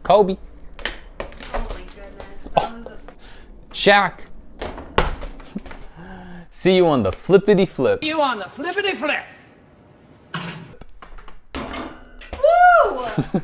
Kobe. Oh my goodness. Shaq. See you on the flippity flip. You on the flippity flip. Woo!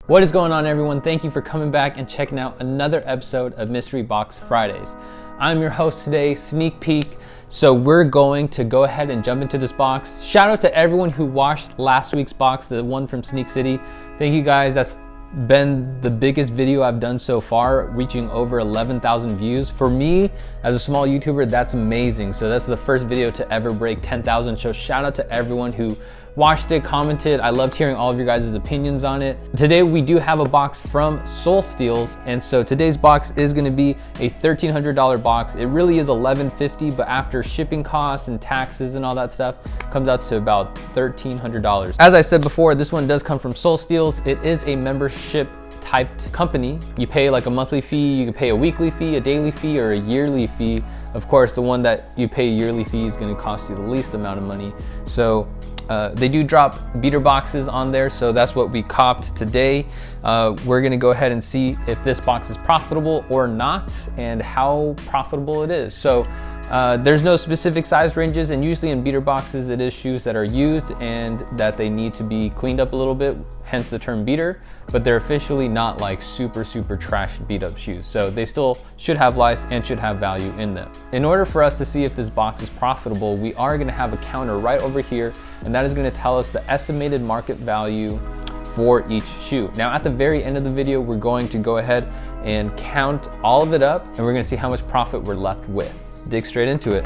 What is going on, everyone? Thank you for coming back and checking out another episode of Mystery Box Fridays. I'm your host today, Sneak Peek. So we're going to go ahead and jump into this box. Shout out to everyone who watched last week's box, the one from Sneak City. Thank you guys. That's been the biggest video I've done so far, reaching over 11,000 views. For me, as a small YouTuber, that's amazing. So that's the first video to ever break 10,000. So shout out to everyone who watched it, commented. I loved hearing all of your guys' opinions on it. Today we do have a box from Soul Steals, and so today's box is going to be a $1,300 box. It really is $1,150, but after shipping costs and taxes and all that stuff, comes out to about $1,300. As I said before, this one does come from Soul Steals. It is a membership typed company. You pay like a monthly fee, you can pay a weekly fee, a daily fee, or a yearly fee. Of course, the one that you pay a yearly fee is going to cost you the least amount of money. So they do drop beater boxes on there, so that's what we copped today. We're gonna go ahead and see if this box is profitable or not and how profitable it is. So there's no specific size ranges, and usually in beater boxes it is shoes that are used and that they need to be cleaned up a little bit, hence the term beater, but they're officially not like super trash beat up shoes. So they still should have life and should have value in them. In order for us to see if this box is profitable, we are gonna have a counter right over here, and that is gonna tell us the estimated market value for each shoe. Now at the very end of the video, we're going to go ahead and count all of it up, and we're gonna see how much profit we're left with. Dig straight into it.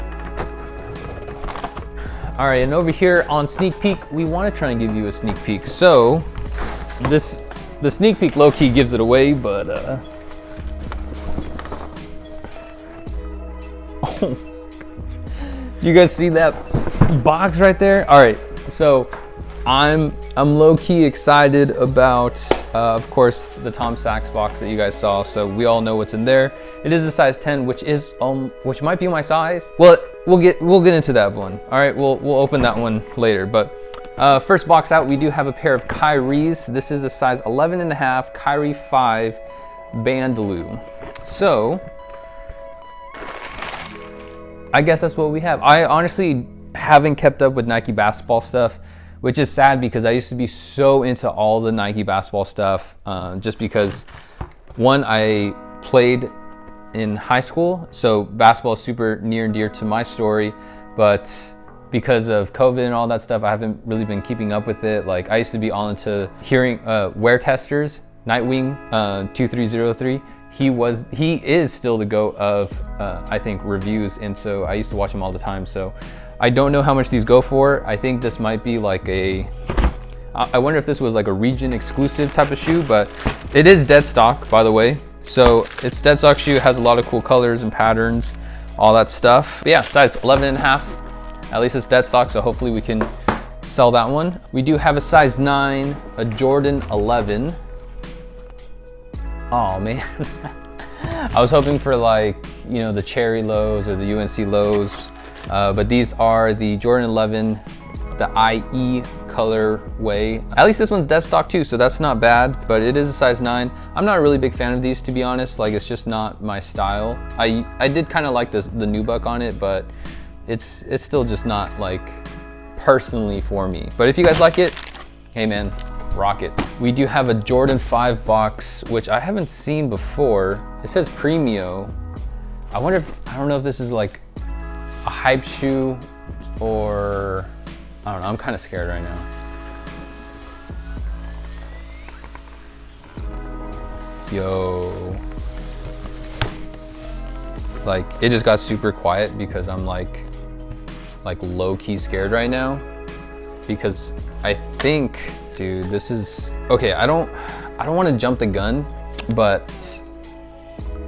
All right, and over here on Sneak Peek, we wanna try and give you a sneak peek. So the sneak peek low-key gives it away, but oh, you guys see that box right there? All right, so I'm low-key excited about, of course, the Tom Sachs box that you guys saw. So we all know what's in there. It is a size 10, which might be my size. Well, we'll get into that one. All right, we'll open that one later. But first box out, we do have a pair of Kyrie's. This is a size 11.5 Kyrie 5 Bandaloo. So I guess that's what we have. I honestly haven't kept up with Nike basketball stuff, which is sad because I used to be so into all the Nike basketball stuff, just because, one, I played in high school, so basketball is super near and dear to my story, but because of COVID and all that stuff, I haven't really been keeping up with it. Like, I used to be all into hearing Wear Testers, Nightwing 2303. He is still the GOAT of, I think, reviews, and so I used to watch him all the time. So I don't know how much these go for. I think this might be like I wonder if this was like a region exclusive type of shoe, but it is dead stock, by the way. So it's dead stock shoe, has a lot of cool colors and patterns, all that stuff. But yeah, size 11.5, at least it's dead stock, so hopefully we can sell that one. We do have a size 9, a Jordan 11. Oh man. I was hoping for like, you know, the cherry lows or the UNC lows. But these are the Jordan 11, the IE colorway. At least this one's dead stock too, so that's not bad, but it is a size 9. I'm not a really big fan of these, to be honest. Like, it's just not my style. I did kind of like the nubuck on it, but it's still just not like personally for me. But if you guys like it, hey man, rock it. We do have a Jordan 5 box, which I haven't seen before. It says Premio. I don't know if this is like a hype shoe or, I don't know, I'm kind of scared right now. Yo. Like, it just got super quiet because I'm like low-key scared right now, because I think, dude, this is, okay, I don't want to jump the gun, but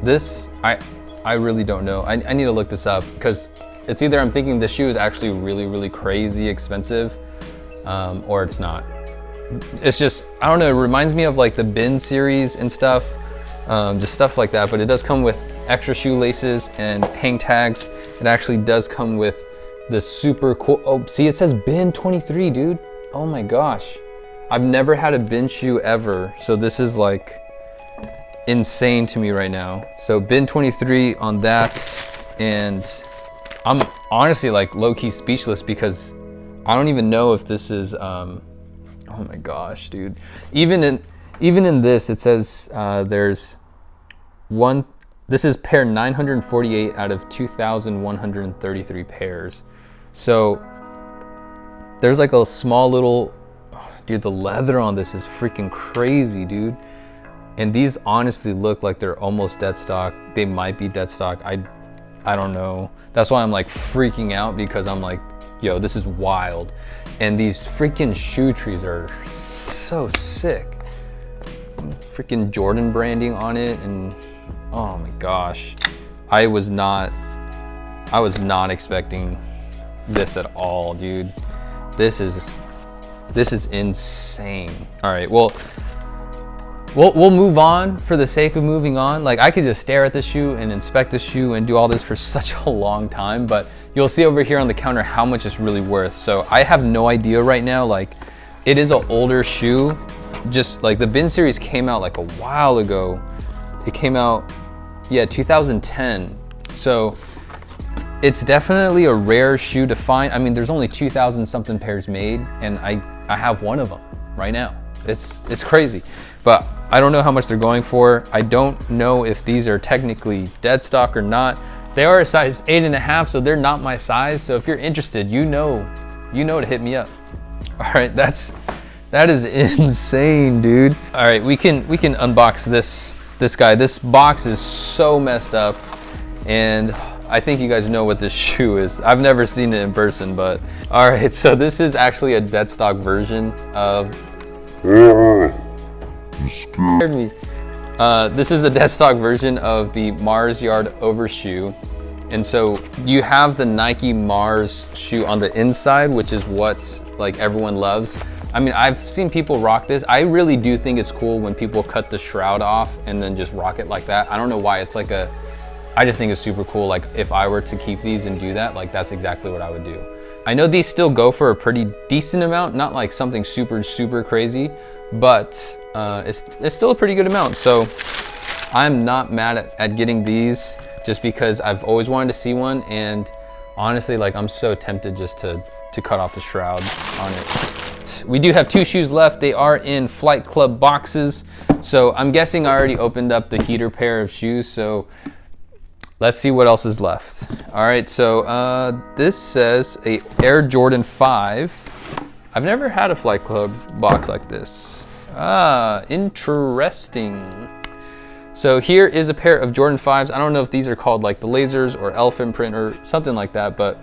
this, I really don't know. I need to look this up, because it's either I'm thinking the shoe is actually really crazy expensive, or it's not. It's just, I don't know, it reminds me of like the Bin series and stuff, just stuff like that, but it does come with extra shoelaces and hang tags. It actually does come with this super cool, oh, see it says bin 23, dude. Oh my gosh. I've never had a bin shoe ever, so this is like insane to me right now. So bin 23 on that, and I'm honestly like low-key speechless because I don't even know if this is oh my gosh, dude. Even in this it says there's one, this is pair 948 out of 2,133 pairs. So there's like a small little, dude, the leather on this is freaking crazy, dude. And these honestly look like they're almost dead stock. They might be dead stock. I don't know. That's why I'm like freaking out, because I'm like, yo, this is wild. And these freaking shoe trees are so sick. Freaking Jordan branding on it, and oh my gosh. I was not expecting this at all, dude. This is insane. All right, well, we'll move on for the sake of moving on. Like, I could just stare at the shoe and inspect the shoe and do all this for such a long time, but you'll see over here on the counter how much it's really worth. So I have no idea right now. Like, it is an older shoe. Just like the bin series came out like a while ago. It came out, yeah, 2010. So it's definitely a rare shoe to find. I mean, there's only 2,000 something pairs made, and I have one of them right now. It's crazy, but I don't know how much they're going for. I don't know if these are technically dead stock or not. They are a size 8.5, so they're not my size. So if you're interested, you know to hit me up. All right, that is insane, dude. All right, we can unbox this guy. This box is so messed up, and I think you guys know what this shoe is. I've never seen it in person, but all right. So this is actually a dead stock version of. Scared me. This is a dead stock version of the Mars Yard overshoe, and so you have the Nike Mars shoe on the inside, which is what like everyone loves. I mean, I've seen people rock this. I really do think it's cool when people cut the shroud off and then just rock it like that. I don't know why. It's like I just think it's super cool. Like, if I were to keep these and do that, like, that's exactly what I would do. I know these still go for a pretty decent amount, not like something super crazy, but it's still a pretty good amount. So I'm not mad at getting these, just because I've always wanted to see one, and honestly, like, I'm so tempted just to cut off the shroud on it. We do have 2 shoes left. They are in Flight Club boxes, so I'm guessing I already opened up the heater pair of shoes, so let's see what else is left. All right, so this says a Air Jordan 5. I've never had a Flight Club box like this. Interesting. So here is a pair of Jordan 5s. I don't know if these are called like the lasers or elephant print or something like that, but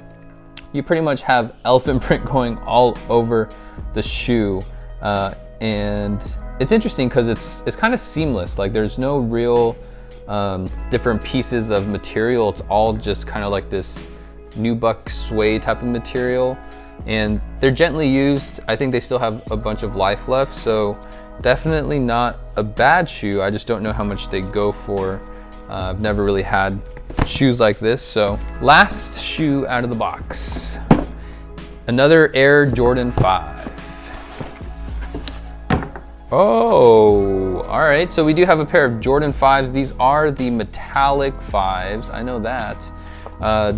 you pretty much have elephant print going all over the shoe. And it's interesting because it's kind of seamless. Like, there's no real different pieces of material. It's all just kind of like this nubuck suede type of material, and they're gently used. I think they still have a bunch of life left, so definitely not a bad shoe. I just don't know how much they go for. I've never really had shoes like this. So last shoe out of the box, another Air Jordan 5. Oh, all right. So we do have a pair of Jordan 5s. These are the metallic 5s. I know that.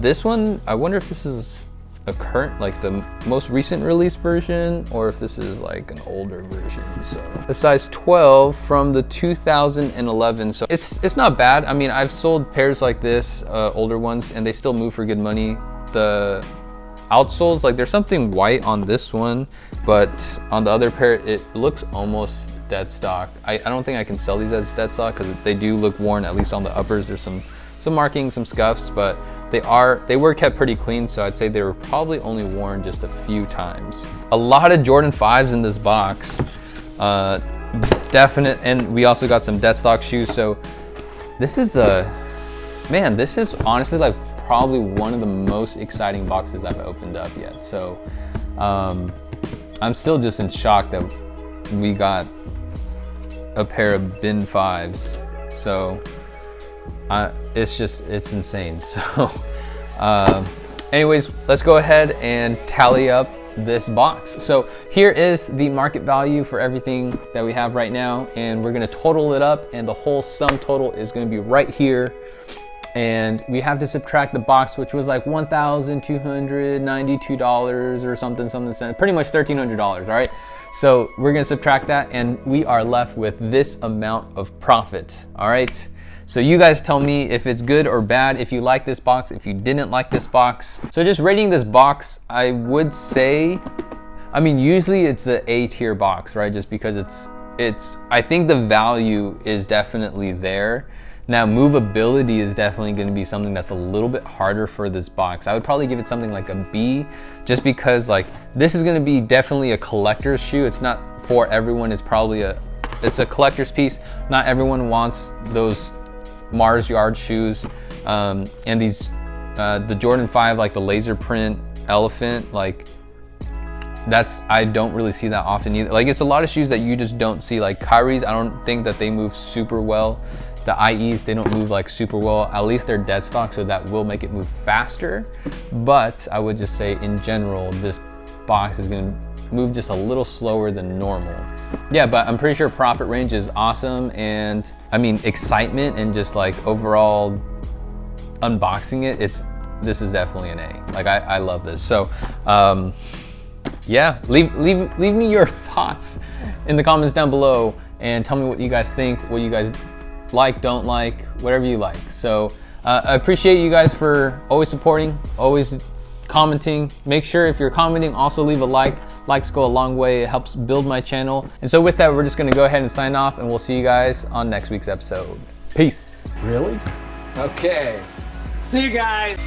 This one, I wonder if this is a current, like the most recent release version, or if this is like an older version. So a size 12 from the 2011. So it's not bad. I mean, I've sold pairs like this, older ones, and they still move for good money. The outsoles, like, there's something white on this one, but on the other pair it looks almost dead stock. I don't think I can sell these as dead stock because they do look worn, at least on the uppers. There's some markings, some scuffs, but they were kept pretty clean, so I'd say they were probably only worn just a few times. A lot of Jordan 5s in this box. Definite, and we also got some dead stock shoes. So this is this is honestly like probably one of the most exciting boxes I've opened up yet. So I'm still just in shock that we got a pair of bin 5s. So it's insane. So anyways, let's go ahead and tally up this box. So here is the market value for everything that we have right now, and we're gonna total it up, and the whole sum total is gonna be right here. And we have to subtract the box, which was like $1,292 or something cents, pretty much $1,300, all right? So we're gonna subtract that, and we are left with this amount of profit, all right? So you guys tell me if it's good or bad, if you like this box, if you didn't like this box. So just rating this box, I would say, I mean, usually it's an A tier box, right? Just because I think the value is definitely there. Now, movability is definitely gonna be something that's a little bit harder for this box. I would probably give it something like a B, just because like, this is gonna be definitely a collector's shoe. It's not for everyone, it's a collector's piece. Not everyone wants those Mars Yard shoes, and these the Jordan 5, like the laser print elephant, like I don't really see that often either. Like, it's a lot of shoes that you just don't see. Like Kyrie's, I don't think that they move super well. The IEs, they don't move like super well. At least they're dead stock, so that will make it move faster. But I would just say in general, this box is gonna move just a little slower than normal. Yeah, but I'm pretty sure profit range is awesome, and I mean, excitement and just like overall unboxing it, this is definitely an A. Like, I love this. So yeah, leave me your thoughts in the comments down below, and tell me what you guys think, what you guys like, don't like, whatever you like. So I appreciate you guys for always supporting, always commenting. Make sure if you're commenting, also leave a like. Likes go a long way, it helps build my channel. And so with that, we're just gonna go ahead and sign off, and we'll see you guys on next week's episode. Peace. Really? Okay. See you guys.